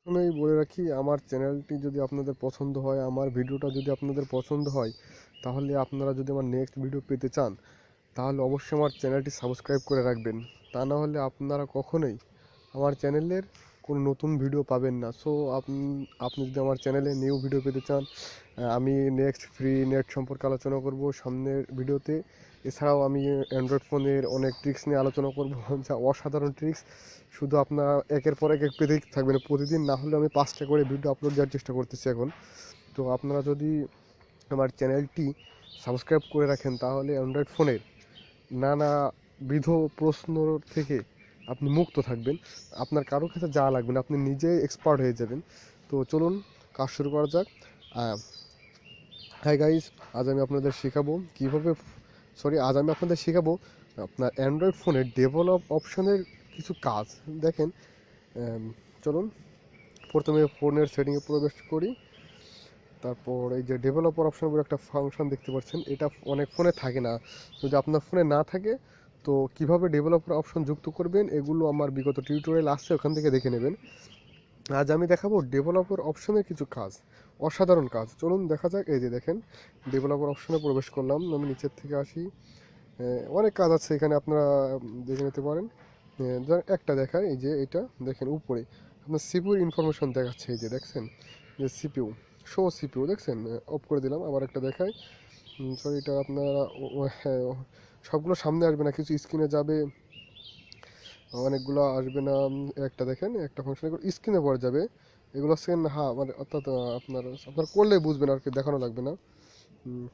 আমি বলে রাখি, আমার চ্যানেলটি যদি আপনাদের পছন্দ হয়, আমার ভিডিওটা যদি আপনাদের পছন্দ হয়, তাহলে আপনারা যদি আমার নেক্সট ভিডিও পেতে চান, তাহলে অবশ্যই আমার চ্যানেলটি সাবস্ক্রাইব করে রাখবেন। তা না হলে আপনারা কখনোই আমার চ্যানেলের কোনো নতুন ভিডিও পাবেন না। সো আপনি আপনি যদি আমার চ্যানেলে নিউ ভিডিও পেতে চান, আমি নেক্সট ফ্রি নেট সম্পর্কে আলোচনা করব সামনের ভিডিওতে। এছাড়াও আমি অ্যান্ড্রয়েড ফোনের অনেক ট্রিক্স নিয়ে আলোচনা করব যা অসাধারণ ট্রিক্স। শুধু আপনারা একের পর এক পেতেই থাকবেন প্রতিদিন। না হলে আমি 5টা করে ভিডিও আপলোড দেওয়ার চেষ্টা করতেছি এখন। তো আপনারা যদি আমার চ্যানেলটি সাবস্ক্রাইব করে রাখেন, তাহলে অ্যান্ড্রয়েড ফোনের নানাবিধ প্রশ্ন থেকে আপনি মুক্ত থাকবেন। আপনার কারো কাছে যাওয়া লাগবে না, আপনি নিজেই এক্সপার্ট হয়ে যাবেন। তো চলুন কাজ শুরু করা যাক। হাই গাইস, আজ আমি আপনাদের শেখাবো কীভাবে আজ আমি আপনাদের শেখাবো আপনার অ্যান্ড্রয়েড ফোনের ডেভেলপ অপশনের কিছু কাজ। দেখেন, চলুন প্রথমে ফোনের সেটিংয়ে প্রবেশ করি। তারপর এই যে ডেভেলপার অপশন বলে একটা ফাংশন দেখতে পাচ্ছেন, এটা অনেক ফোনে থাকে না। যদি আপনার ফোনে না থাকে, তো কিভাবে ডেভেলপার অপশন যুক্ত করবেন এগুলো আমার বিগত টিউটোরিয়াল আসছে, ওখান থেকে দেখে নেবেন। আজ আমি দেখাবো ডেভেলপার অপশনের কিছু কাজ, অসাধারণ কাজ। চলুন দেখা যাক। এই যে দেখেন, ডেভেলপার অপশনে প্রবেশ করলাম, আমি নিচের থেকে আসি। অনেক কাজ আছে এখানে, আপনারা দেখে নিতে পারেন। একটা দেখায়, এই যে এটা দেখেন উপরে আপনার সিপিউর ইনফরমেশন দেখাচ্ছে। এই যে দেখছেন যে সিপিইউ, শো সিপিইউ দেখছেন, অফ করে দিলাম। আবার একটা দেখায়, সরি এটা আপনারা হ্যাঁ, সবগুলো সামনে আসবে না, কিছু স্ক্রিনে যাবে, অনেকগুলো আসবে না। একটা দেখেন, একটা ফাংশন এগুলো স্ক্রিনে পড়ে যাবে। এগুলো সেন হ্যাঁ মানে অর্থাৎ আপনার আপনার করলে বুঝবেন আর কি, দেখানো লাগবে না। উম,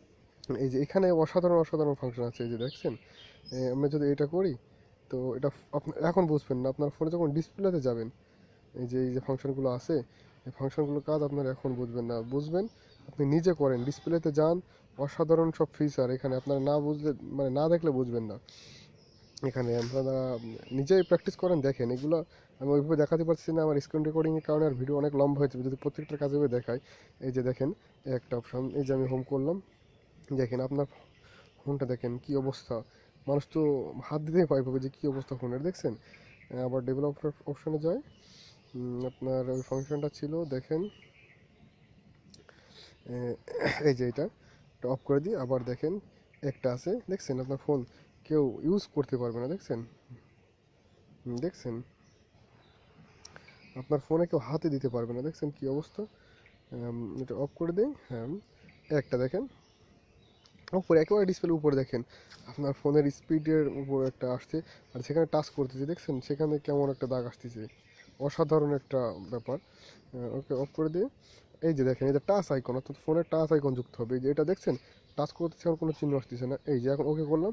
এই যে এখানে অসাধারণ অসাধারণ ফাংশন আছে, এই যে দেখছেন। আমরা যদি এটা করি, তো এটা আপনার এখন বুঝবেন না, আপনার ফোনে যখন ডিসপ্লেতে যাবেন, এই যে ফাংশনগুলো আছে, এই ফাংশনগুলোর কাজ আপনার এখন বুঝবেন না, বুঝবেন আপনি নিজে করেন, ডিসপ্লেতে যান। অসাধারণ সব ফিচার এখানে, আপনারা না বুঝলে মানে না দেখলে বুঝবেন না। এখানে আপনারা নিজেই প্র্যাকটিস করেন, দেখেন এগুলো। আমি ওইভাবে দেখাতে পারছি না, আমার স্ক্রিন রেকর্ডিংয়ের কারণে আর ভিডিও অনেক লম্বা হয়ে যাবে যদি প্রত্যেকটা কাজে দেখায়। এই যে দেখেন, একটা অপশন, এই যে আমি হোম করলাম, দেখেন আপনার ফোনটা দেখেন কি অবস্থা। মানুষ তো হাত দিতেই পায় পাবে যে কি অবস্থা ফোনের, দেখছেন। আবার ডেভেলপার অপশনে যায়, আপনার ওই ফাংশনটা ছিল দেখেন। এই যে এটা অফ করে দিই। আবার দেখেন একটা আছে, দেখছেন আপনার ফোন কেউ ইউজ করতে পারবে না, দেখছেন। দেখছেন আপনার ফোনে কেউ হাতে দিতে পারবে না, দেখছেন কি অবস্থা। এটা অফ করে দিই। হ্যাঁ, একটা দেখেন উপরে, একেবারে ডিসপ্লে উপরে দেখেন আপনার ফোনের স্পিডের উপর একটা আসছে, আর সেখানে টাচ করতেছে, দেখছেন সেখানে কেমন একটা দাগ আসতেছে। অসাধারণ একটা ব্যাপার। ওকে অফ করে দিয়ে, এই যে দেখেন, এই যে টাচ আইকন, অর্থাৎ ফোনের টাচ আইকন যুক্ত হবে। এই যে এটা দেখছেন, টাচ করতেছে এখন কোনো চিহ্ন আসতেছে না। এই যে এখন ওকে করলাম,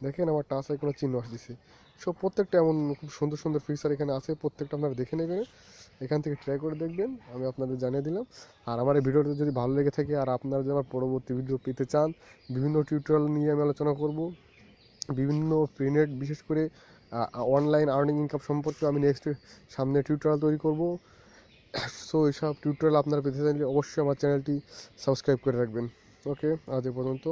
দেখেন আমার টাচ আইকনের চিহ্ন আসতেছে। সো প্রত্যেকটা এমন খুব সুন্দর সুন্দর ফিচার এখানে আছে, প্রত্যেকটা আপনারা দেখে নেবেন, এখান থেকে ট্রাই করে দেখবেন। আমি আপনাদের জানিয়ে দিলাম। আর আমার এই ভিডিওটা যদি ভালো লেগে থাকে, আর আপনারা যদি আমার পরবর্তী ভিডিও পেতে চান, বিভিন্ন টিউটোরিয়াল নিয়ে আমি আলোচনা করব, বিভিন্ন ফ্রি নেট, বিশেষ করে অনলাইন আর্নিং ইনকাম সম্পর্কে আমি নেক্সট সামনে টিউটোরিয়াল তৈরি করব। সো এইসব টিউটোরিয়াল আপনারা পেতে চাইলে অবশ্যই আমার চ্যানেলটি সাবস্ক্রাইব করে রাখবেন। ওকে, আজ এ পর্যন্ত।